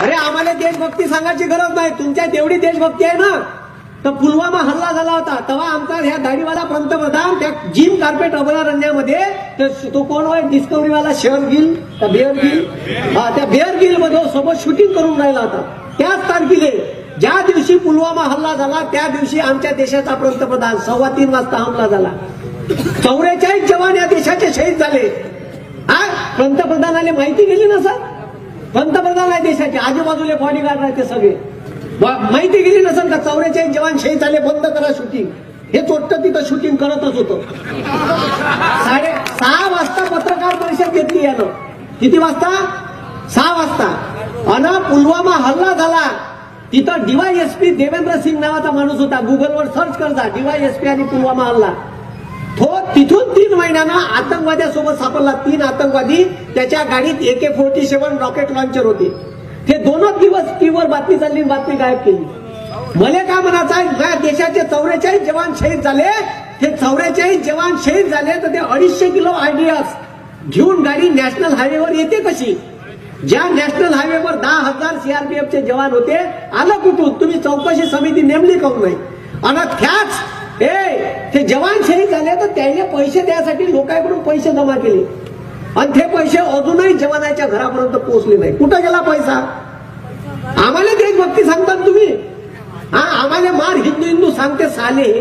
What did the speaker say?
अरे आम्हाला देशभक्ती सांगायची गरज नाही, तुमच्यात एवढी देशभक्ती आहे ना, तर पुलवामा हल्ला झाला होता तेव्हा आमचा ह्या दाढीवाला पंतप्रधान त्या जिम कार्पेट अभयारण्यामध्ये तो कोण होय डिस्कवरीवाला शेअर गिल त्या बेअर गिल त्या बेअर गिल मध्ये सोबत शूटिंग करून राहिला होता। त्याच तारखेला ज्या दिवशी पुलवामा हल्ला झाला त्या दिवशी आमच्या देशाचा पंतप्रधान 3:15 वाजता हमला झाला। 44 जवान या देशाचे शहीद झाले। पंतप्रधानाला माहिती गेली ना सर, पंतप्रधान आहे देशाचे, आजूबाजूला बॉडीगार्ड आहे ते सगळे, माहिती गेली नसेल का 44 जवान शहीद झाले, बंद करा शूटिंग। हे चोट्ट तिथं शूटिंग करतच होतं। 6:30 वाजता पत्रकार परिषद घेतली यानं, किती वाजता? 6 वाजता। आणि पुलवामा हल्ला झाला तिथं DYSP देवेंद्र सिंग नावाचा माणूस होता, गुगलवर सर्च करता DYSP आणि पुलवामा हल्ला, तो तिथून 3 महिन्यांना आतंकवाद्यासोबत सापडला। 3 आतंकवादी, त्याच्या गाडीत AK-47 रॉकेट लॉन्चर होते। ते 2 दिवस टीव्हीवर बातमी चालली, बातमी गायब केली। मला काय म्हणायचं आहे, माझ्या देशाचे 44 जवान शहीद झाले, ते 44 जवान शहीद झाले तर ते 250 किलो आयडीएस घेऊन गाडी नॅशनल हायवेवर येते कशी? ज्या नॅशनल हायवेवर 10,000 CRPFचे जवान होते, आलं कुठून? तुम्ही चौकशी समिती नेमली काऊन नाही? आणि त्याच ते जवान शहीद झाले तर त्याने पैसे द्यासाठी लोकांकडून पैसे जमा केले आणि ते पैसे अजूनही जवानाच्या घरापर्यंत पोहोचले नाही। कुठं गेला पैसा? आम्हाला देशभक्ती सांगतात तुम्ही, आम्हाला मार हिंदू हिंदू सांगते साले।